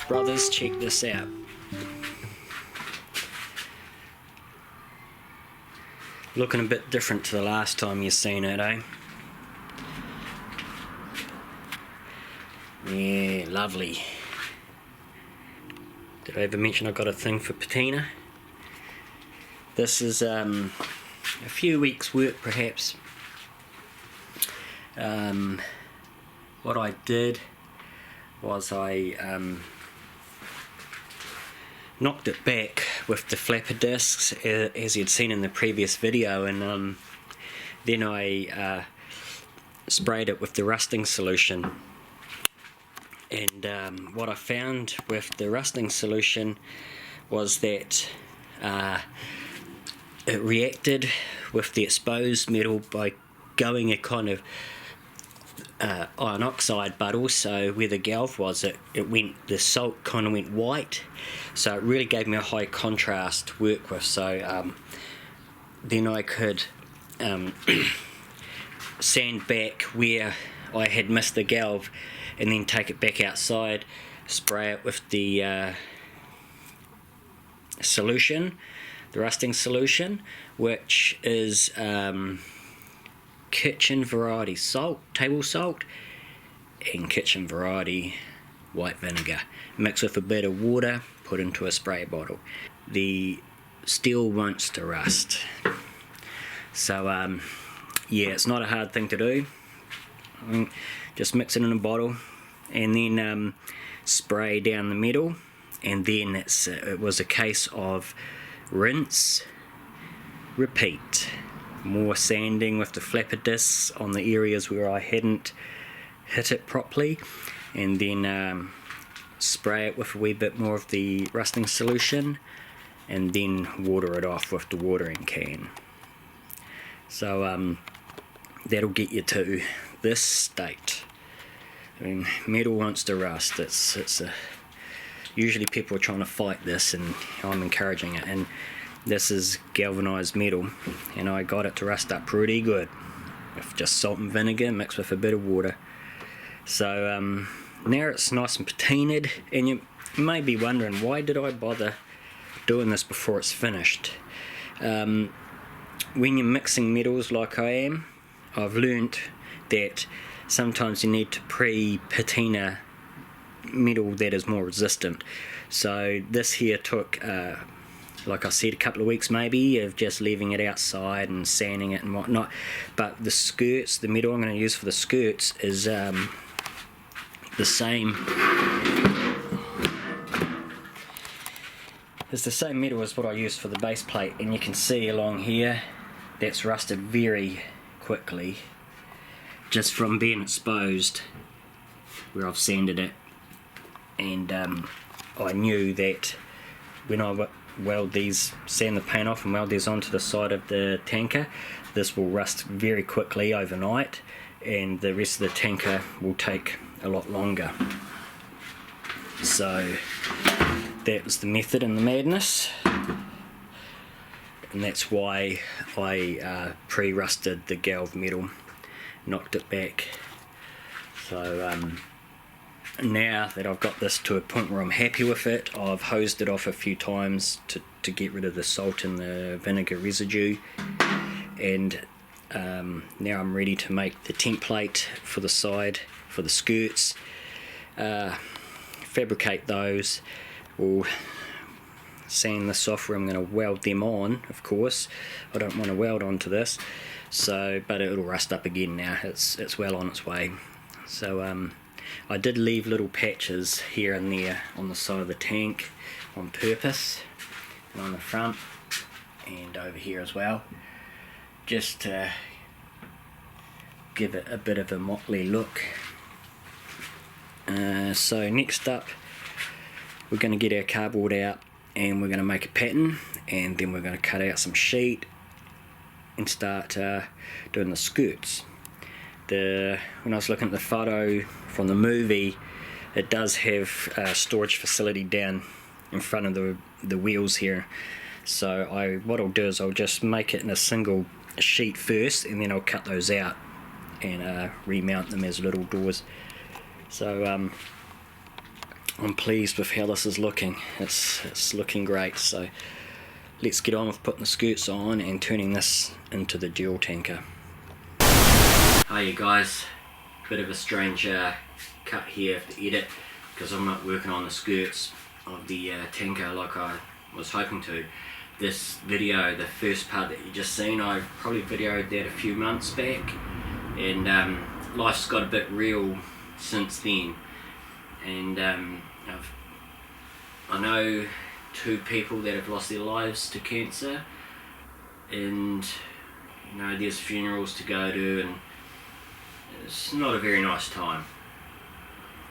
Brothers, check this out. Looking a bit different to the last time you've seen it, eh? Yeah, lovely. Did I ever mention I got a thing for patina? This is a few weeks work perhaps. What I did was I knocked it back with the flapper discs as you'd seen in the previous video, and then I sprayed it with the rusting solution. And what I found with the rusting solution was that it reacted with the exposed metal by going a kind of iron oxide, but also where the galv was, the salt kind of went white, so it really gave me a high contrast to work with. So then I could sand back where I had missed the galv, and then take it back outside, spray it with the solution, the rusting solution, which is kitchen variety salt, table salt, and kitchen variety white vinegar, mixed with a bit of water, put into a spray bottle. The steel wants to rust, so yeah, it's not a hard thing to do. Just mix it in a bottle and then spray down the metal, and then it was a case of rinse, repeat. More sanding with the flapper discs on the areas where I hadn't hit it properly, and then spray it with a wee bit more of the rusting solution, and then water it off with the watering can. So that'll get you to this state. I mean, metal wants to rust. Usually people are trying to fight this, and I'm encouraging it. And this is galvanized metal, and I got it to rust up pretty good with just salt and vinegar mixed with a bit of water. So now it's nice and patinaed, and you may be wondering, why did I bother doing this before it's finished? When you're mixing metals like I am, I've learnt that sometimes you need to pre-patina metal that is more resistant. So this here took, like I said, a couple of weeks maybe of just leaving it outside and sanding it and whatnot. But the skirts, the metal I'm going to use for the skirts is the same. It's the same metal as what I used for the base plate, and you can see along here that's rusted very quickly just from being exposed where I've sanded it. And I knew that when I weld these, sand the paint off and weld these onto the side of the tanker, this will rust very quickly overnight, and the rest of the tanker will take a lot longer. So that was the method and the madness, and that's why I pre-rusted the galv metal, knocked it back. So now that I've got this to a point where I'm happy with it, I've hosed it off a few times to get rid of the salt and the vinegar residue, and now I'm ready to make the template for the side, for the skirts, fabricate those. We'll sand this off where I'm going to weld them on. Of course, I don't want to weld onto this, so but it'll rust up again now. It's well on its way. So I did leave little patches here and there on the side of the tank on purpose, and on the front and over here as well, just to give it a bit of a motley look. So next up, we're going to get our cardboard out, and we're going to make a pattern, and then we're going to cut out some sheet and start doing the skirts. When I was looking at the photo from the movie, it does have a storage facility down in front of the wheels here. So what I'll do is I'll just make it in a single sheet first, and then I'll cut those out and remount them as little doors. So I'm pleased with how this is looking. It's looking great. So let's get on with putting the skirts on and turning this into the Duel tanker. Hi you guys, bit of a strange cut here for the edit because I'm not working on the skirts of the tanker like I was hoping to. This video, the first part that you just seen, I probably videoed that a few months back, and life's got a bit real since then, and I know 2 people that have lost their lives to cancer, and you know, there's funerals to go to, and it's not a very nice time.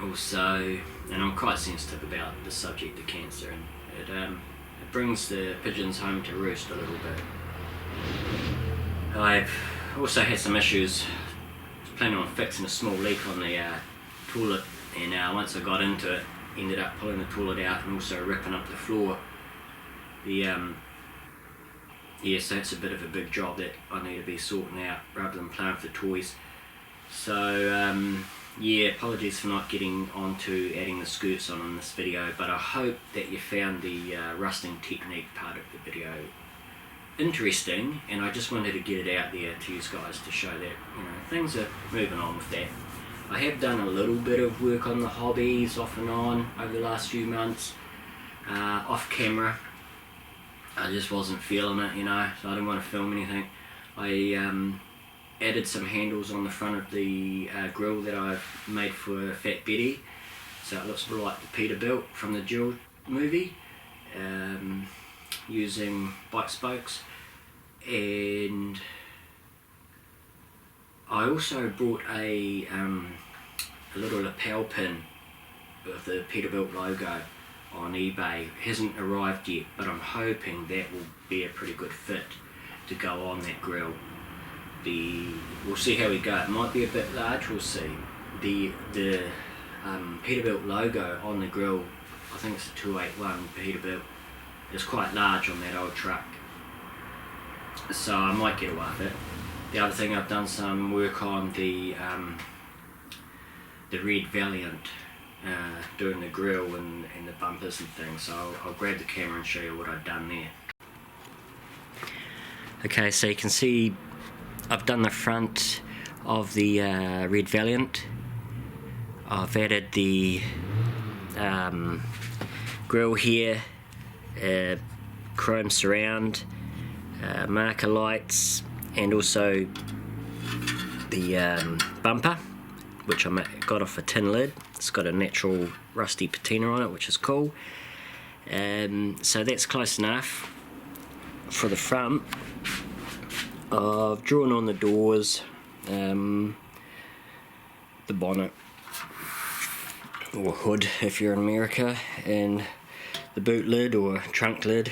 Also, and I'm quite sensitive about the subject of cancer, and it brings the pigeons home to roost a little bit. I've also had some issues. I was planning on fixing a small leak on the toilet, and once I got into it, ended up pulling the toilet out and also ripping up the floor. Yeah, so it's a bit of a big job that I need to be sorting out rather than playing with the toys. So yeah, apologies for not getting onto adding the skirts on in this video, but I hope that you found the rusting technique part of the video interesting, and I just wanted to get it out there to you guys to show that, you know, things are moving on with that. I have done a little bit of work on the hobbies off and on over the last few months, off camera. I just wasn't feeling it, you know, so I didn't want to film anything. I added some handles on the front of the grill that I've made for FATBETTY, so it looks like the Peterbilt from the Duel movie, using bike spokes. And I also brought a little lapel pin with the Peterbilt logo on eBay. It hasn't arrived yet, but I'm hoping that will be a pretty good fit to go on that grill. We'll see how we go. It might be a bit large, we'll see. The Peterbilt logo on the grill, I think it's a 281 Peterbilt, is quite large on that old truck, so I might get away with it. The other thing, I've done some work on the red Valiant, doing the grill and the bumpers and things, so I'll grab the camera and show you what I've done there. Okay, so you can see I've done the front of the red Valiant. I've added the grill here, chrome surround, marker lights, and also the bumper, which I got off a tin lid. It's got a natural rusty patina on it, which is cool. So that's close enough for the front. I've drawn on the doors, the bonnet, or hood if you're in America, and the boot lid or trunk lid.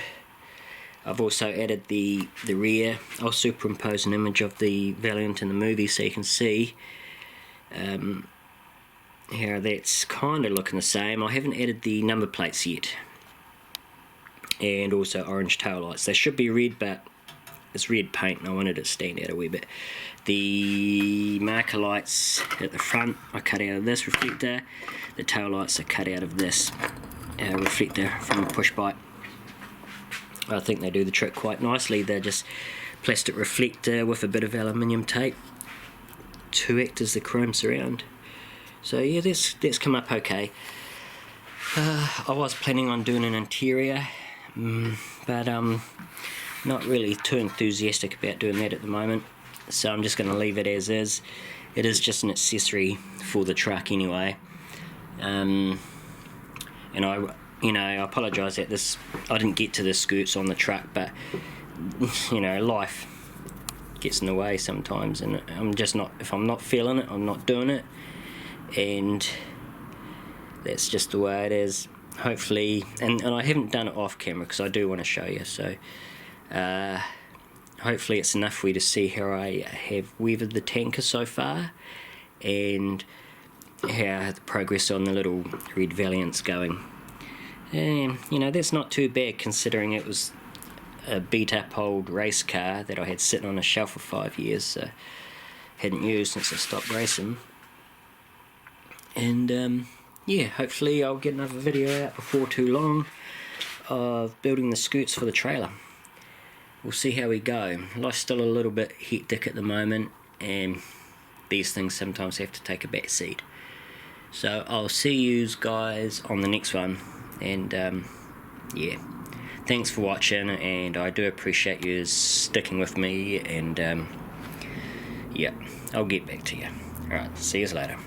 I've also added the rear. I'll superimpose an image of the Valiant in the movie so you can see how that's kind of looking the same. I haven't added the number plates yet, and also orange tail lights. They should be red, but it's red paint and I wanted it to stand out a wee bit. The marker lights at the front I cut out of this reflector. The tail lights are cut out of this reflector from the push bike. I think they do the trick quite nicely. They're just plastic reflector with a bit of aluminium tape to act as the chrome surround. So yeah, that's come up okay. I was planning on doing an interior, but not really too enthusiastic about doing that at the moment, so I'm just going to leave it as is. It is just an accessory for the truck anyway, and I apologise that I didn't get to the skirts on the truck, but you know, life gets in the way sometimes, and I'm just not, if I'm not feeling it, I'm not doing it, and that's just the way it is. Hopefully, and I haven't done it off camera because I do want to show you, so hopefully it's enough for you to see how I have weathered the tanker so far, and how the progress on the little red Valiant's going. And you know, that's not too bad considering it was a beat up old race car that I had sitting on a shelf for 5 years, so hadn't used since I stopped racing. And yeah, hopefully I'll get another video out before too long of building the skirts for the trailer. We'll see how we go. Life's still a little bit hectic at the moment, and these things sometimes have to take a back seat. So I'll see you guys on the next one, and yeah, thanks for watching, and I do appreciate you sticking with me, and yeah, I'll get back to you. Alright, see you later.